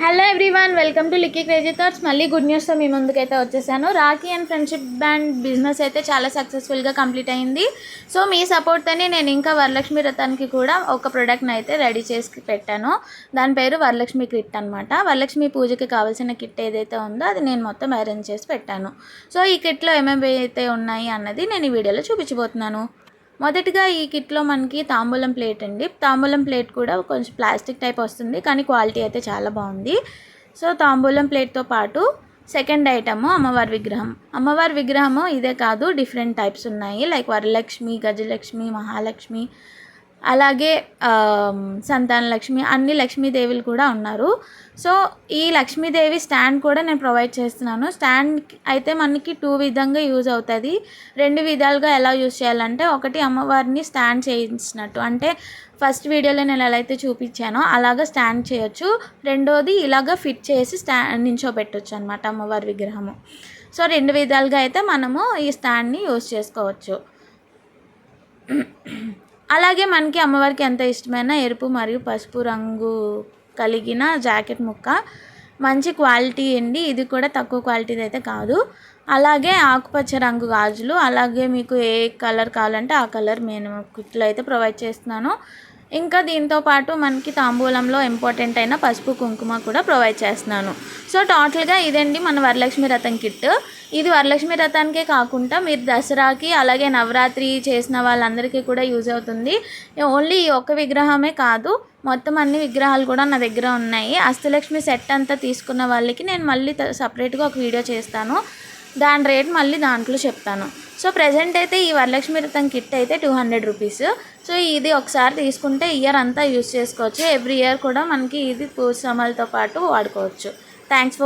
Hello everyone, welcome to లిక్కీ crazy thoughts. మళ్ళీ good న్యూస్తో మీ ముందుకైతే వచ్చేసాను. Rakhi and friendship band business అయితే చాలా సక్సెస్ఫుల్గా కంప్లీట్ అయింది. సో మీ సపోర్ట్తోనే నేను ఇంకా వరలక్ష్మి వ్రతానికి కూడా ఒక ప్రోడక్ట్ని అయితే రెడీ చేసి పెట్టాను. దాని పేరు వరలక్ష్మి కిట్ అనమాట. వరలక్ష్మి పూజకి కావాల్సిన కిట్ ఏదైతే ఉందో అది నేను మొత్తం అరేంజ్ చేసి పెట్టాను. సో ఈ కిట్లో ఏమేమి అయితే ఉన్నాయి అన్నది నేను ఈ వీడియోలో చూపించబోతున్నాను. మొదటిగా ఈ కిట్లో మనకి తాంబూలం ప్లేట్ అండి. తాంబూలం ప్లేట్ కూడా కొంచెం ప్లాస్టిక్ టైప్ వస్తుంది, కానీ క్వాలిటీ అయితే చాలా బాగుంది. సో తాంబూలం ప్లేట్తో పాటు సెకండ్ ఐటమ్ అమ్మవారి విగ్రహము ఇదే కాదు, డిఫరెంట్ టైప్స్ ఉన్నాయి. లైక్ వరలక్ష్మి, గజలక్ష్మి, మహాలక్ష్మి, అలాగే సంతాన లక్ష్మి, అన్ని లక్ష్మీదేవులు కూడా ఉన్నారు. సో ఈ లక్ష్మీదేవి స్టాండ్ కూడా నేను ప్రొవైడ్ చేస్తున్నాను. స్టాండ్ అయితే మనకి 2 విధంగా యూజ్ అవుతుంది. 2 విధాలుగా ఎలా యూజ్ చేయాలంటే, ఒకటి అమ్మవారిని స్టాండ్ చేయించినట్టు, అంటే ఫస్ట్ వీడియోలో నేను ఎలా అయితే చూపించానో అలాగా స్టాండ్ చేయొచ్చు. రెండోది ఇలాగ ఫిట్ చేసి నించోబెట్టొచ్చు అనమాట అమ్మవారి విగ్రహము. సో 2 విధాలుగా అయితే మనము ఈ స్టాండ్ని యూజ్ చేసుకోవచ్చు. అలాగే మనకి అమ్మవారికి ఎంత ఇష్టమైన ఎరుపు మరియు పసుపు రంగు కలిగిన జాకెట్ ముక్క, మంచి క్వాలిటీ అండి. ఇది కూడా తక్కువ క్వాలిటీది అయితే కాదు. అలాగే ఆకుపచ్చ రంగు గాజులు, అలాగే మీకు ఏ కలర్ కావాలంటే ఆ కలర్ నేను కిట్లో అయితే ప్రొవైడ్ చేస్తున్నాను. ఇంకా దీంతో పాటు మనకి తాంబూలంలో ఇంపార్టెంట్ అయిన పసుపు కుంకుమ కూడా ప్రొవైడ్ చేస్తున్నాను. సో టోటల్గా ఇదండి మన వరలక్ష్మి వ్రతం కిట్. ఇది వరలక్ష్మి వ్రతానికే కాకుండా మీరు దసరాకి, అలాగే నవరాత్రి చేసిన వాళ్ళందరికీ కూడా యూజ్ అవుతుంది. ఓన్లీ ఈ ఒక్క విగ్రహమే కాదు, మొత్తం అన్ని విగ్రహాలు కూడా నా దగ్గర ఉన్నాయి. అష్టలక్ష్మి సెట్ అంతా తీసుకున్న వాళ్ళకి నేను మళ్ళీ సపరేట్గా ఒక వీడియో చేస్తాను. దాని రేట్ మళ్ళీ దాంట్లో చెప్తాను. సో ప్రజెంట్ అయితే ఈ వరలక్ష్మి వ్రతం కిట్ అయితే 200 రూపీస్. సో ఇది ఒకసారి తీసుకుంటే ఇయర్ అంతా యూజ్ చేసుకోవచ్చు. ఎవ్రీ ఇయర్ కూడా మనకి ఇది పూజ సామాన్లతో పాటు వాడుకోవచ్చు. Thanks for